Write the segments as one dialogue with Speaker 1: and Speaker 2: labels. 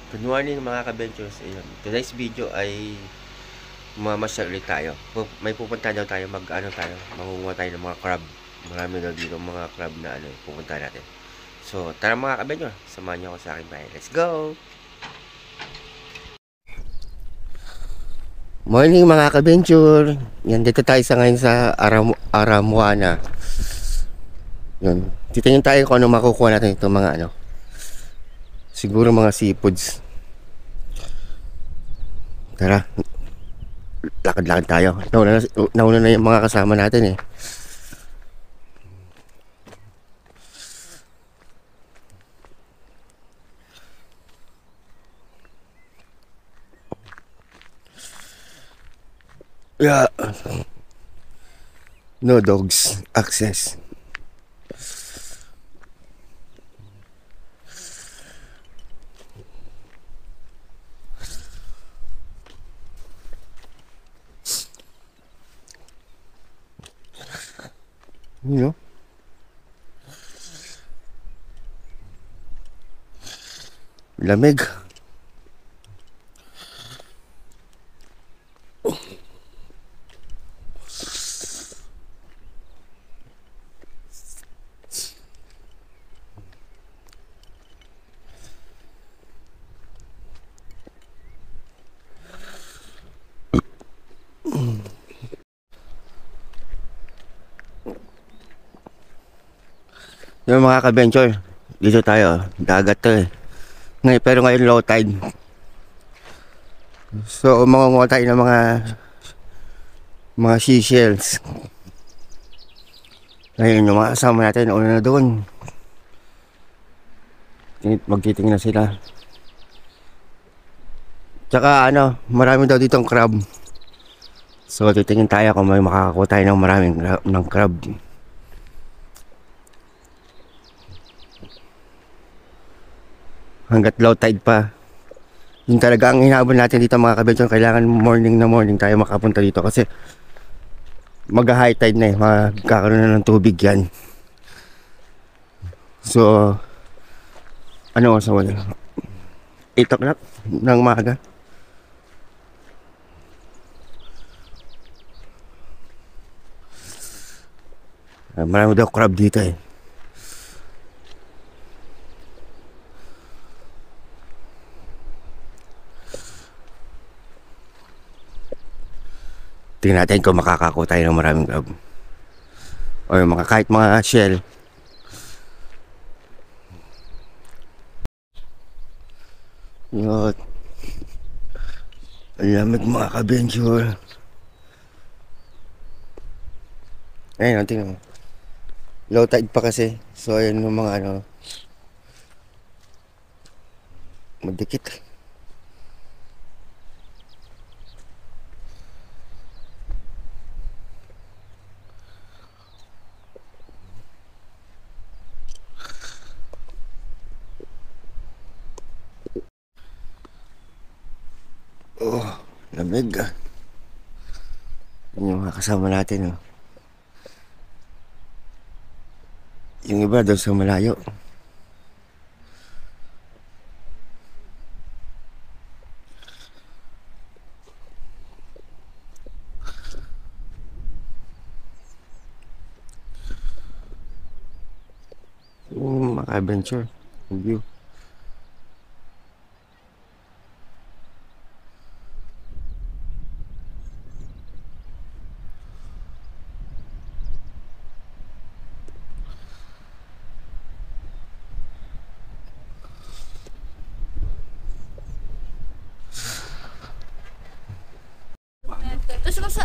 Speaker 1: Good morning mga ka-ventures. Ayun. Today's video ay mamasyal ulit tayo. May pupunta daw tayo, mangunguha tayo ng mga crab. Marami daw dito mga crab na pupunta natin. So, tara mga ka-ventures, samahan niyo ako sa akin bahay. Let's go! Morning mga ka-venture. Yan, dito tayo sa ngayon sa Aramuana. Yun. Titingin tayo kung ano makukuha natin itong mga siguro mga seafoods. Tara, lakad-lakad tayo. Nauna na yung mga kasama natin eh. Yeah. No dogs access. You know? Lamig. Yung mga ka-venture, dito tayo, dagat to eh. Pero ngayon low tide. So, mangunguha tayo ng mga seashells. Ngayon, yung mga kasama natin, una na doon. Magtitingin na sila. Tsaka marami daw ditong crab. So, titingin tayo kung may makakakuha tayo ng maraming ng crab. Hanggat low tide pa. Yung talaga ang hinahabol natin dito mga kabensyon. Kailangan morning na morning tayo makapunta dito. Kasi mag-high tide na eh. Magkakaroon na ng tubig yan. So, sa wala? 8 o'clock ng maaga. Marami daw crab dito eh. Tingnan natin kung makakakuha tayo ng maraming crab. O kahit mga shell. Yun. Ang lamig mga ka-venture. Ayun, tingnan mo. Low tide pa kasi. So ayun yung mga madikit. Oh, lamig ah. Yun yung mga kasama natin oh. Yung iba doon sa malayo. Maka-adventure view.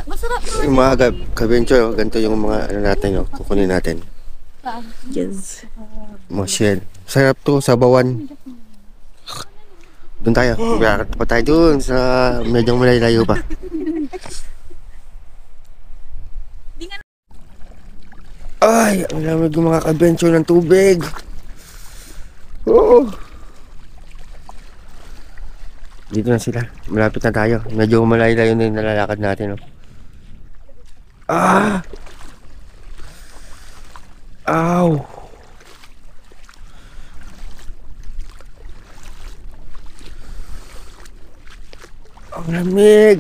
Speaker 2: Masarap naman.
Speaker 1: Yung mga ka-venture, ganito yung mga natin kukunin natin.
Speaker 2: Yes.
Speaker 1: Mga shell. Sarap to, sabawan. Doon tayo. Magkakaroon pa tayo doon sa medyo malayo pa. Ay, ang lamig yung mga ka-venture ng tubig. Oo. Dito na sila. Malapit na tayo. Medyo malayo-layo na yung nalalakad natin. Ah! Ow! Ang lamig.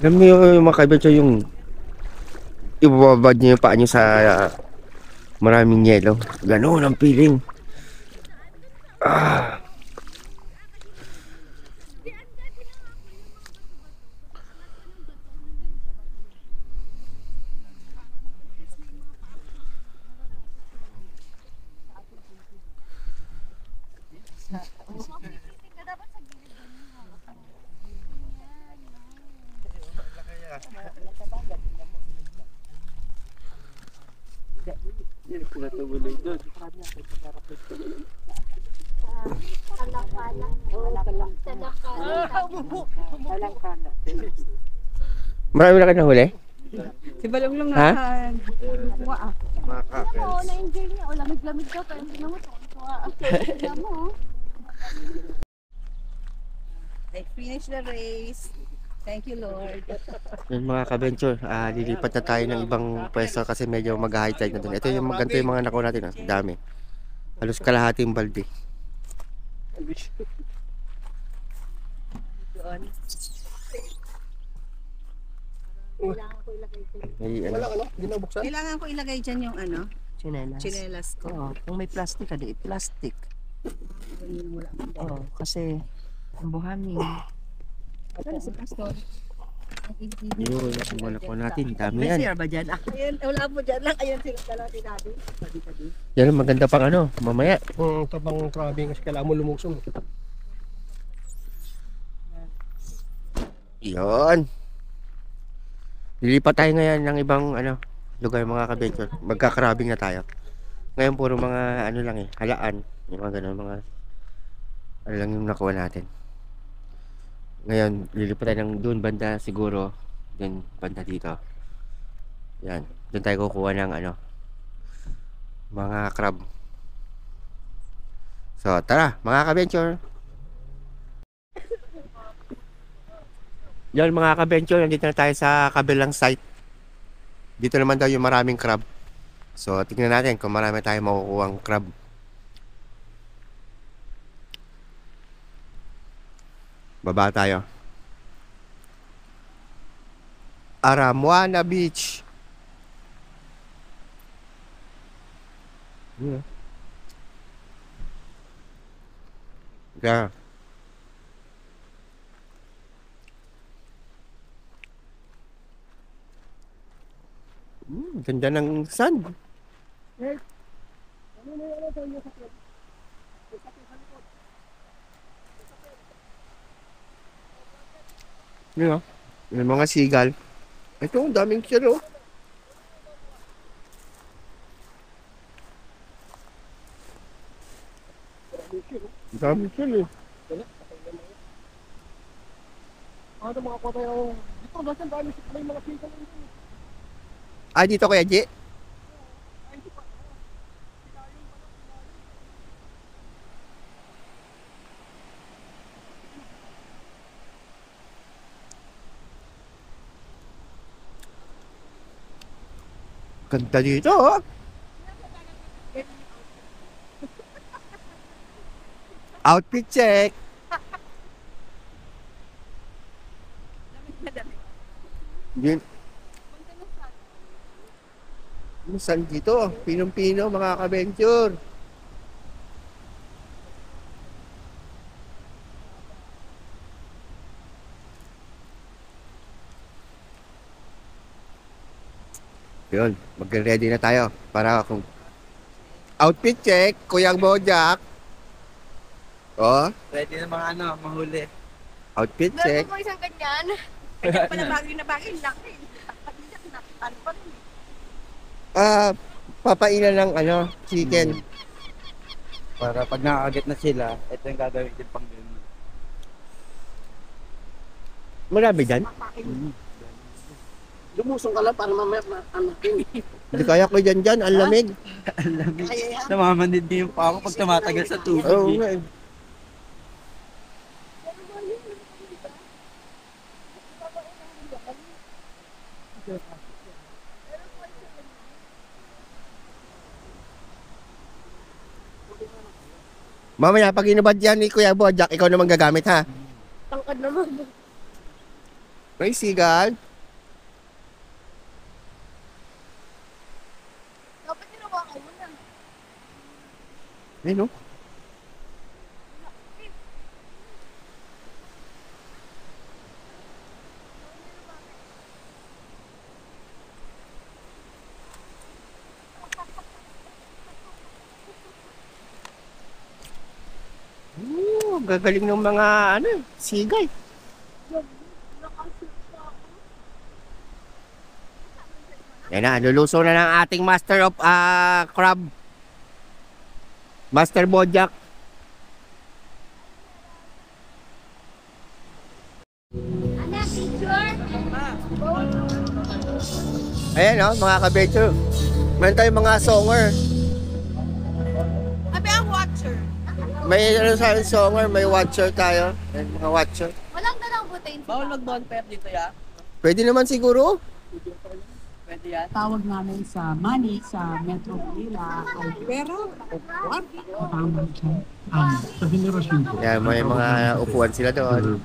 Speaker 1: Alam mo yung mga kaibigan yung ibababad niyo yung paa niyo sa maraming yelo. Ganun ang feeling. Marami na kayo nahuli?
Speaker 2: Si Balong
Speaker 1: Ha?
Speaker 2: nakakuha ah.
Speaker 1: Mga
Speaker 3: Oo, na-enjoy niya. O, lamig-lamig daw. Pero hindi naman tuwa. Tignan mo.
Speaker 2: They finished the race. Thank you, Lord.
Speaker 1: Yung mga ka-venture, lilipat na tayo ng ibang pwesto kasi medyo mag-high tide na doon. Ito yung maganda yung mga nakuha natin. Dami. Halos kalahating balde.
Speaker 2: Doon.
Speaker 1: May, ano,
Speaker 2: Kailangan ko ilagay dyan yung ano,
Speaker 4: Chinelas.
Speaker 2: chinelas ko.
Speaker 4: Oo, kung may plastic ka, di plastic. Oo, kasi ang buhangin.
Speaker 2: Ano si Pastor?
Speaker 1: yun, yung mga nakuha natin. Dami
Speaker 4: May
Speaker 1: yan.
Speaker 4: CR ba dyan?
Speaker 2: Ayun, wala po dyan lang. Ayun sila dalawa ni Daddy.
Speaker 1: Yan ang maganda pang ano, mamaya.
Speaker 5: Tabang trabe kasi kailangan mo lumusong.
Speaker 1: Yun. Lilipat tayo ngayon ng ibang ano, lugar mga ka-venture. Magkakarabing na tayo. Ngayon puro mga ano lang halaan. Yung mga ganun, mga ano lang yung nakuha natin. Ngayon, lilipat tayo ng doon banda siguro. Doon banda dito. Yan. Doon tayo kukuha ng ano, mga crab. So, tara, mga ka-venture. Yan mga ka-venture, nandito na tayo sa kabilang site. Dito naman daw yung maraming crab. So, tignan natin kung marami tayong makukuhang crab. Baba tayo. Aramuana Beach. Yeah. Ganda ng sun. Yun o. May mga seagull. Ito, ang daming shell o. Ang daming shell eh.
Speaker 5: Ano mga kota yung dito nasa dami may mga sika lang dito.
Speaker 1: Ah, dito Kuya G? Ganda dito oh. Outfit check. Yun. Saan dito? Pinong-pino mga ka-venture. Yun, mag-ready na tayo para kung outfit check, Kuyang Bojack. Oh,
Speaker 4: Ready na mga ano, mahuli.
Speaker 1: outfit
Speaker 3: Meron
Speaker 1: check.
Speaker 3: po isang ganyan.
Speaker 2: Kaya pala bagay na bagay. Laki. Ano pa rin?
Speaker 1: Papainan ng ano, chicken.
Speaker 4: Para pag nakakagat na sila, ito yung gagawin pang ganun.
Speaker 1: Marami dyan.
Speaker 5: Lumusong ka lang para mamaya anakin.
Speaker 1: Hindi kaya ko dyan, ang lamig.
Speaker 4: Ang lamig.
Speaker 2: Kaya yan.
Speaker 4: Namamanid din yung paa ko pag tumatagal sa tubig.
Speaker 1: Oo
Speaker 4: eh.
Speaker 1: nga eh. Mamaya, pag inubad yan ni Kuya Bojack, ikaw naman gagamit ha.
Speaker 3: Tangkad naman.
Speaker 1: May sigal.
Speaker 3: Dapat ginawa ka muna.
Speaker 1: Ayun no? Gagaling ng mga sigay. Yan na, luluso na ng ating master of crab. Master Bojack.
Speaker 3: Anak, picture!
Speaker 1: Ayan o, mga kabecho. Meron tayong mga songer.
Speaker 2: Abi ang watcher.
Speaker 1: May sa akin songer, may watcher tayo. Ayan, mga watcher.
Speaker 3: Walang dalang butain.
Speaker 4: Bawal mag-bonfire dito ya?
Speaker 1: Pwede naman siguro.
Speaker 4: Pwede yan?
Speaker 6: Tawag namin sa money sa Metro Manila ay pera o kwan. Tawag siya. Sa henerasyon ko.
Speaker 1: Yan, may mga upuan sila doon.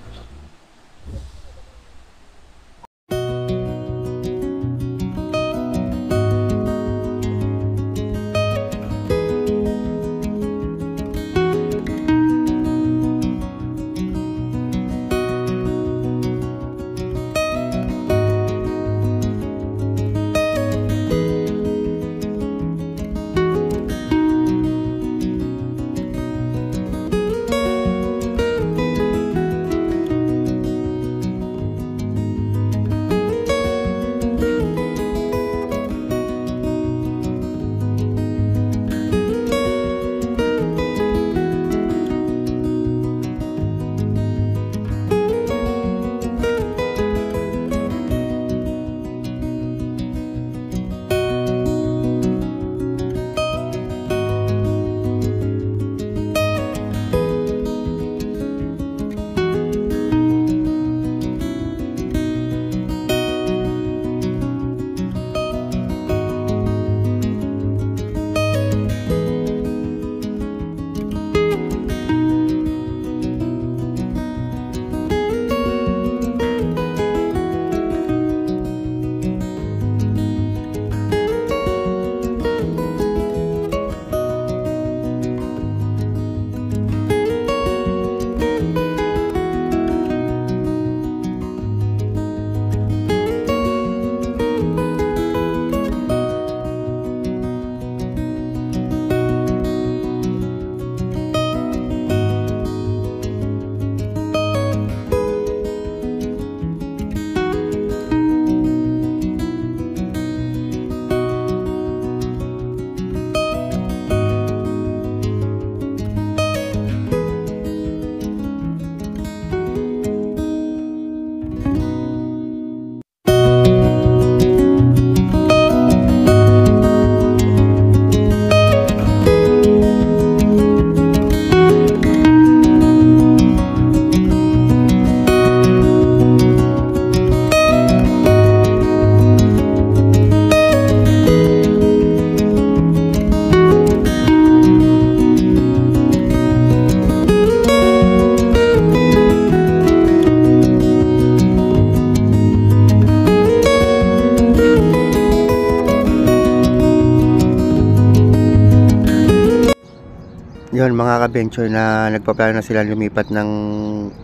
Speaker 1: Yun mga ka-venture na nagpaplano na sila lumipat ng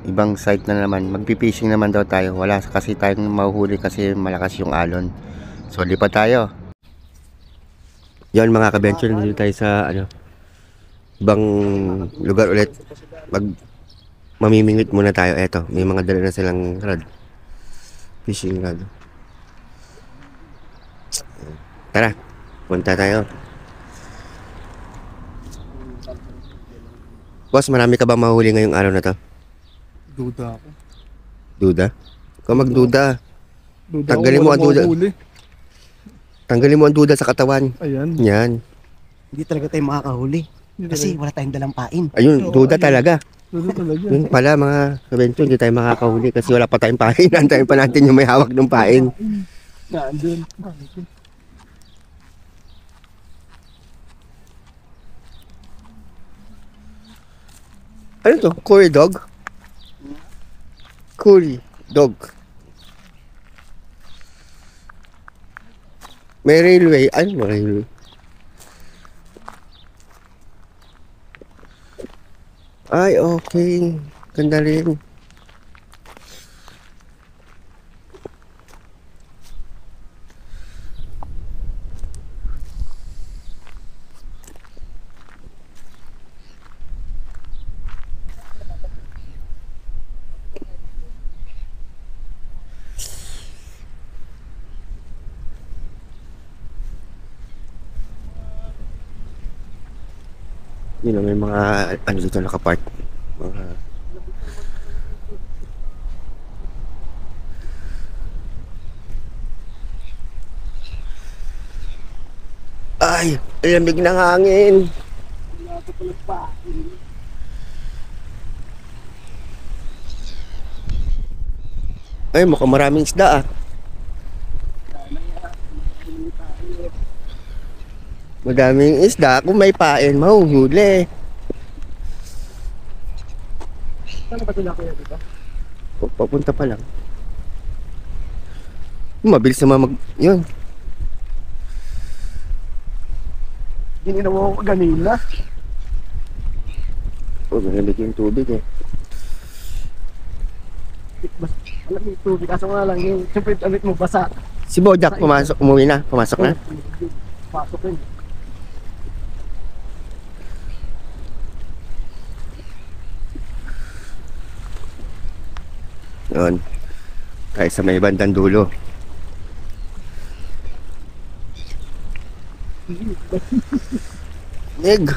Speaker 1: ibang site na naman. Magpipishing naman daw tayo. Wala kasi tayong mahuhuli kasi malakas yung alon. So lipat tayo. Yun mga ka-venture, nandito tayo sa ibang lugar ulit. Mamimingwit muna tayo. Eto, may mga dala na silang rod. Fishing rod. Tara, punta tayo. Boss, marami ka ba mahuli ngayong araw na to?
Speaker 4: Duda ako.
Speaker 1: Duda? Ikaw magduda.
Speaker 5: Duda
Speaker 1: Tanggalin
Speaker 5: ako,
Speaker 1: mo
Speaker 5: wala
Speaker 1: ang duda.
Speaker 5: makahuli.
Speaker 1: Tanggalin mo ang duda sa katawan.
Speaker 5: Ayan.
Speaker 1: Yan.
Speaker 4: Hindi talaga tayo makakahuli. Kasi wala tayong dalang pain.
Speaker 1: Ayun, duda talaga.
Speaker 5: Duda talaga.
Speaker 1: Yun pala mga kabencho, hindi tayo makakahuli kasi wala pa tayong pain. Antayin pa natin yung may hawak ng pain.
Speaker 5: Nandun.
Speaker 1: Ano to? Curry dog? Curry dog. May railway. Ano railway? Ay, okay. Ganda rin. Yun, may mga ano dito nakapark. Mga ay, lamig ng hangin. Ay, mukhang maraming isda ah. Madaming isda. Kung may pain, mahuhuli.
Speaker 5: Saan ba sila kuya dito?
Speaker 1: Papunta pa lang. Mabilis naman mag... Yun.
Speaker 5: Gininawa ko kanina.
Speaker 1: Oh, malamig yung tubig eh.
Speaker 5: Alam mo yung tubig. Kaso nga lang yung siyempre damit mo basa.
Speaker 1: Si Bojack pumasok, umuwi na. Pumasok na.
Speaker 5: Pasok yun.
Speaker 1: Yun. Kahit sa may bandang dulo. Nig.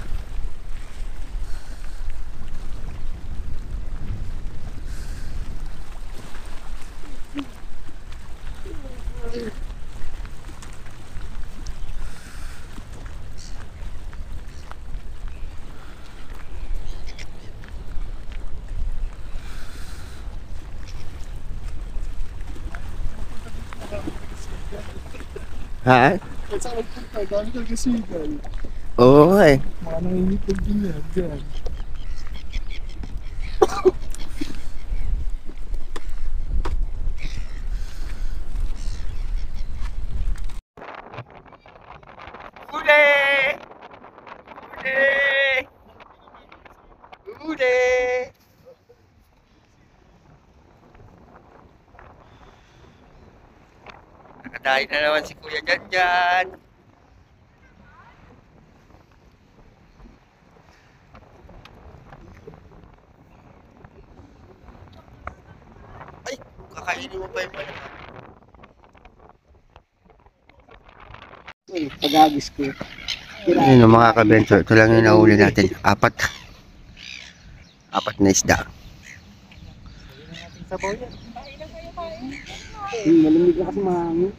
Speaker 1: Ha?
Speaker 5: At saan nagpunta? Dami talaga sigal.
Speaker 1: Oo eh.
Speaker 5: Mga nangingitig din yan. Diyan.
Speaker 1: Huli! Huli! Huli! Nakadali na naman si Kuya Janjan. Ay, kakainin mo pa yung pala.
Speaker 5: Pag-agis ko.
Speaker 1: Ayun o mga kabento, ito lang yung nahuli natin. Apat na isda.
Speaker 5: Malamig na kasi mahangin.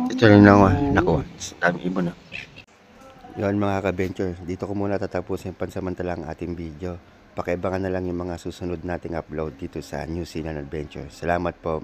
Speaker 1: Ito lang nakuha. Dami ibo na. Yun mga ka-venture, dito ko muna tatapusin pansamantalang ating video. Pakiabangan na lang yung mga susunod nating upload dito sa New Zealand Adventure. Salamat po.